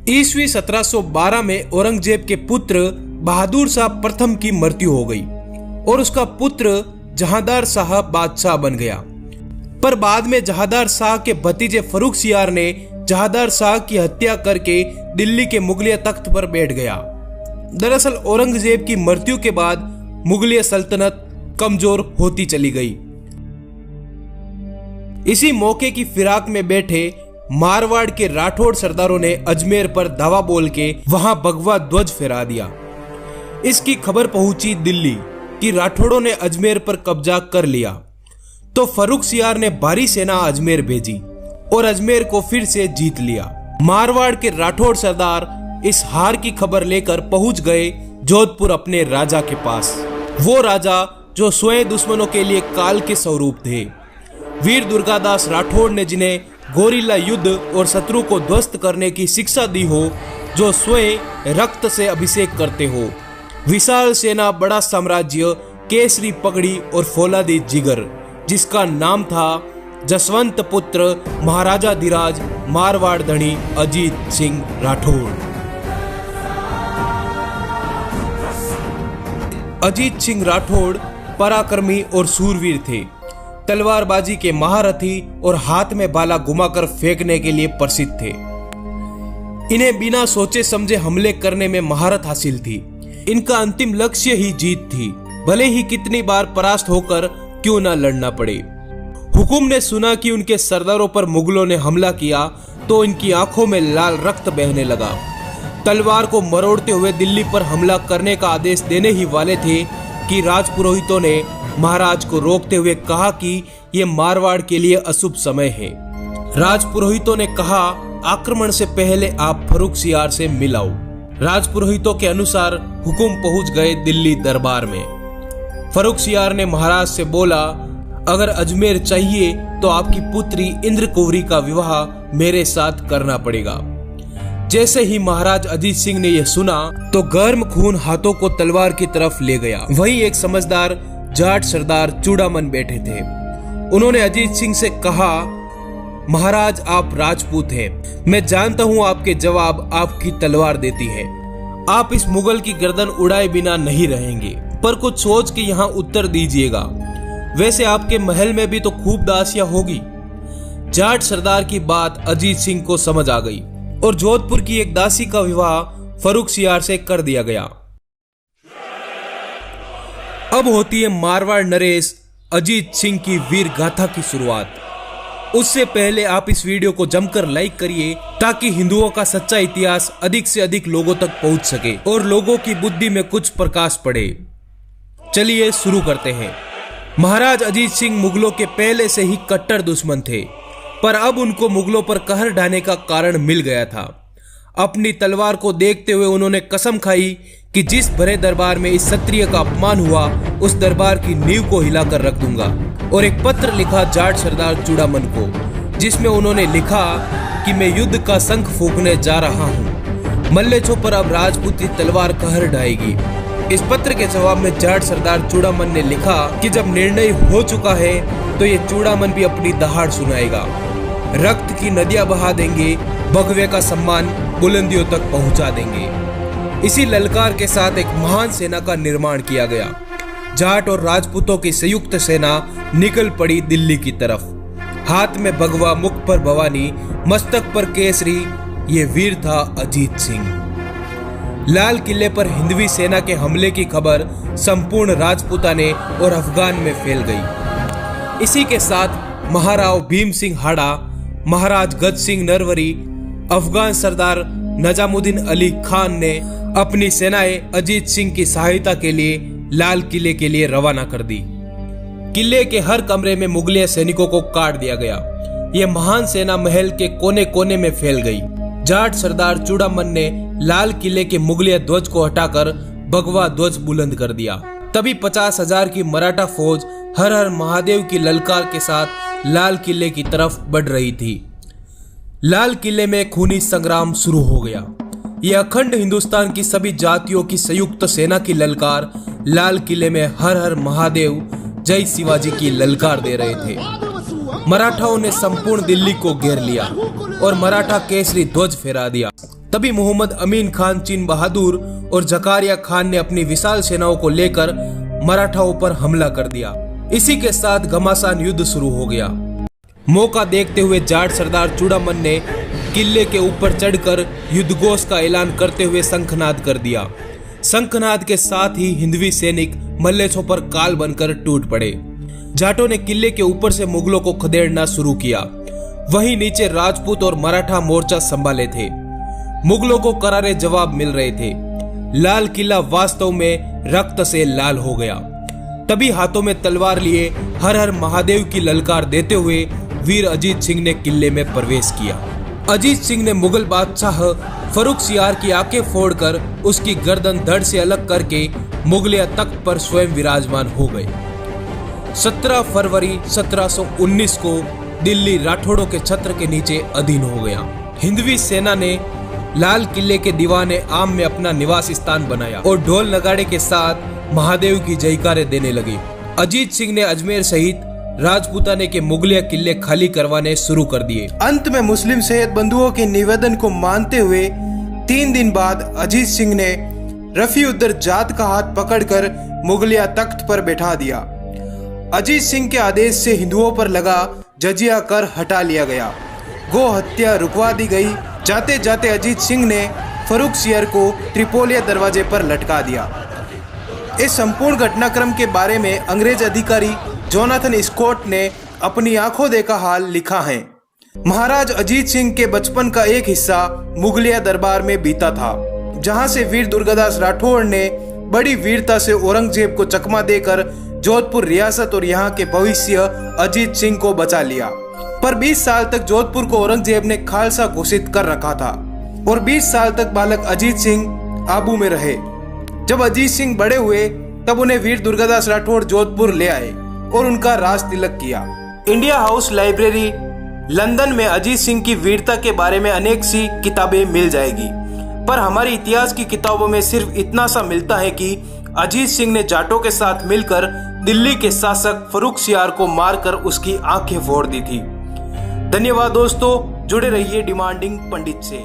ईस्वी 1712 में औरंगजेब के पुत्र बहादुर शाह प्रथम की मृत्यु हो गई और उसका पुत्र जहांदार शाह बादशाह बन गया। पर बाद में जहांदार शाह के भतीजे फर्रुखसियार ने जहांदार शाह की हत्या करके दिल्ली के मुगलिया तख्त पर बैठ गया। दरअसल औरंगजेब की मृत्यु के बाद मुगलिया सल्तनत कमजोर होती चली गई। इसी मौके की फिराक में बैठे मारवाड़ के राठौड़ सरदारों ने अजमेर पर धावा बोल के वहां भगवा ध्वज फहरा दिया। इसकी खबर पहुंची दिल्ली कि राठौड़ों ने अजमेर पर कब्जा कर लिया, तो फर्रुखसियार ने भारी सेना अजमेर भेजी और अजमेर को फिर से जीत लिया। मारवाड़ के राठौड़ सरदार इस हार की खबर लेकर पहुंच गए जोधपुर अपने राजा के पास। वो राजा जो स्वयं दुश्मनों के लिए काल के स्वरूप थे। वीर दुर्गादास राठौड़ ने जिन्हें गोरिल्ला युद्ध और शत्रु को ध्वस्त करने की शिक्षा दी हो, जो स्वयं रक्त से अभिषेक करते हो। विशाल सेना, बड़ा साम्राज्य, केसरी पगड़ी और फौलादी जिगर, जिसका नाम था जसवंत पुत्र महाराजा धीराज मारवाड़ धनी अजीत सिंह राठौड़। अजीत सिंह राठौड़ पराक्रमी और सूरवीर थे। तलवारबाजी के महारथी और हाथ में भाला घुमाकर फेंकने के लिए प्रसिद्ध थे। इन्हें बिना सोचे समझे हमले करने में महारत हासिल थी। इनका अंतिम लक्ष्य ही जीत थी, भले ही कितनी बार परास्त होकर क्यों न लड़ना पड़े। हुकुम ने सुना कि उनके सरदारों पर मुगलों ने हमला किया तो इनकी आंखों में लाल रक्त बहने लगा। तलवार को मरोड़ते हुए दिल्ली पर हमला करने का आदेश देने ही वाले थे कि राजपुरोहितों ने महाराज को रोकते हुए कहा कि यह मारवाड़ के लिए अशुभ समय है। राजपुरोहितों ने कहा, आक्रमण से पहले आप फर्रुखसियार से मिलाओ। राजपुरोहितों के अनुसार हुकुम पहुंच गए दिल्ली दरबार में। फर्रुखसियार ने महाराज से बोला, अगर अजमेर चाहिए तो आपकी पुत्री इंद्रकुंवरी का विवाह मेरे साथ करना पड़ेगा। जैसे ही महाराज अजीत सिंह ने यह सुना तो गर्म खून हाथों को तलवार की तरफ ले गया। वहीं एक समझदार जाट सरदार चूड़ामन बैठे थे। उन्होंने अजीत सिंह से कहा, महाराज आप राजपूत हैं, मैं जानता हूं आपके जवाब आपकी तलवार देती है। आप इस मुगल की गर्दन उड़ाए बिना नहीं रहेंगे, पर कुछ सोच के यहाँ उत्तर दीजिएगा। वैसे आपके महल में भी तो खूब दासियां होगी। जाट सरदार की बात अजीत सिंह को समझ आ गई और जोधपुर की एक दासी का विवाह फर्रुखसियार से कर दिया गया। अब होती है मारवाड़ नरेश अजीत सिंह की वीर गाथा की शुरुआत। उससे पहले आप इस वीडियो को जमकर लाइक करिए ताकि हिंदुओं का सच्चा इतिहास अधिक से अधिक लोगों तक पहुंच सके और लोगों की बुद्धि में कुछ प्रकाश पड़े। चलिए शुरू करते हैं। महाराज अजीत सिंह मुगलों के पहले से ही कट्टर दुश्मन थे, पर अब उनको मुगलों पर कहर ढाने का कारण मिल गया था। अपनी तलवार को देखते हुए उन्होंने कसम खाई कि जिस भरे दरबार में इस क्षत्रिय का अपमान हुआ, उस दरबार की नींव को हिलाकर रख दूंगा। और एक पत्र लिखा जाट सरदार चूड़ामन को, जिसमें उन्होंने लिखा कि मैं युद्ध का शंख फूंकने जा रहा हूँ। मल्लेछों पर अब राजपूती तलवार कहर ढाएगी। इस पत्र के जवाब में जाट सरदार चूड़ामन ने लिखा कि जब निर्णय हो चुका है तो ये चूड़ामन भी अपनी दहाड़ सुनाएगा। रक्त की नदियां बहा देंगे, भगवे का सम्मान बुलंदियों तक पहुंचा देंगे। इसी ललकार के साथ एक महान सेना का निर्माण किया गया। जाट और राजपूतों की संयुक्त सेना निकल पड़ी दिल्ली की तरफ। हाथ में भगवा, मुख पर भवानी, मस्तक पर केसरी, ये वीर था अजीत सिंह। लाल किले पर हिंदवी सेना के हमले की खबर संपूर्ण राजपूताने और अफगान में फैल गई। इसी के साथ महाराव भीम सिंह हाड़ा, महाराज गज सिंह नरवरी, अफगान सरदार नजामुद्दीन अली खान ने अपनी सेनाएं अजीत सिंह की सहायता के लिए लाल किले के लिए रवाना कर दी। किले के हर कमरे में मुगलिया सैनिकों को काट दिया गया। यह महान सेना महल के कोने कोने में फैल गई। जाट सरदार चूड़ामन ने लाल किले के मुगलिया ध्वज को हटाकर भगवा ध्वज बुलंद कर दिया। तभी 50,000 की मराठा फौज हर हर महादेव की ललकार के साथ लाल किले की तरफ बढ़ रही थी। लाल किले में खूनी संग्राम शुरू हो गया। यह अखंड हिंदुस्तान की सभी जातियों की संयुक्त सेना की ललकार लाल किले में हर हर महादेव जय शिवाजी की ललकार दे रहे थे। मराठाओं ने संपूर्ण दिल्ली को घेर लिया। और मराठा केसरी ध्वज फहरा दिया। तभी मोहम्मद अमीन खान चीन बहादुर और जकारिया खान ने अपनी विशाल सेनाओं को लेकर मराठाओं पर हमला कर दिया। इसी के साथ घमासान युद्ध शुरू हो गया। मौका देखते हुए जाट सरदार चूड़ामन ने किले के ऊपर चढ़कर युद्धघोष का ऐलान करते हुए शंखनाद कर दिया। शंखनाद के साथ ही हिंदवी सैनिक मल्लेछों पर काल बनकर टूट पड़े। जाटों ने किले के ऊपर से मुगलों को खदेड़ना शुरू किया। वहीं नीचे राजपूत और मराठा मोर्चा संभाले थे। मुगलों को करारे जवाब मिल रहे थे। लाल किला वास्तव में रक्त से लाल हो गया। तभी हाथों में तलवार लिए हर हर महादेव की ललकार देते हुए वीर अजीत सिंह ने किले में प्रवेश किया। अजीत सिंह ने मुगल बादशाह फर्रुखसियार की आंखें फोड़कर उसकी गर्दन धड़ से अलग करके मुगलिया तख्त पर स्वयं विराजमान हो गए। 17 फरवरी 1719 को दिल्ली राठौड़ों के छत्र के नीचे अधीन हो गया। हिंदवी सेना ने लाल किले के दीवाने आम में अपना निवास स्थान बनाया और ढोल नगाड़े के साथ महादेव की जयकारें देने लगे। अजीत सिंह ने अजमेर सहित राजपूताने के मुगलिया किले खाली करवाने शुरू कर दिए। अंत में मुस्लिम सैयद बंधुओं के निवेदन को मानते हुए 3 दिन बाद अजीत सिंह ने रफीउद्दर जाट का हाथ पकड़कर मुगलिया तख्त पर बैठा दिया। अजीत सिंह के आदेश से हिंदुओं पर लगा जजिया कर हटा लिया गया। गो हत्या रुकवा दी गई। जाते जाते अजीत सिंह ने फर्रुखसियार को त्रिपोलिया दरवाजे पर लटका दिया। इस संपूर्ण घटनाक्रम के बारे में अंग्रेज अधिकारी जोनाथन स्कॉट ने अपनी आंखों देखा हाल लिखा है। महाराज अजीत सिंह के बचपन का एक हिस्सा मुगलिया दरबार में बीता था, जहां से वीर दुर्गादास राठौड़ ने बड़ी वीरता से औरंगजेब को चकमा देकर जोधपुर रियासत और यहाँ के भविष्य अजीत सिंह को बचा लिया। पर 20 साल तक जोधपुर को औरंगजेब ने खालसा घोषित कर रखा था और 20 साल तक बालक अजीत सिंह आबू में रहे। जब अजीत सिंह बड़े हुए तब उन्हें वीर दुर्गादास राठौड़ जोधपुर ले आए और उनका राज तिलक किया। इंडिया हाउस लाइब्रेरी लंदन में अजीत सिंह की वीरता के बारे में अनेक सी किताबें मिल जाएगी, पर हमारे इतिहास की किताबों में सिर्फ इतना सा मिलता है कि अजीत सिंह ने जाटों के साथ मिलकर दिल्ली के शासक फर्रुखसियार को मारकर उसकी आंखें फोड़ दी थी। धन्यवाद दोस्तों, जुड़े रहिए डिमांडिंग पंडित से।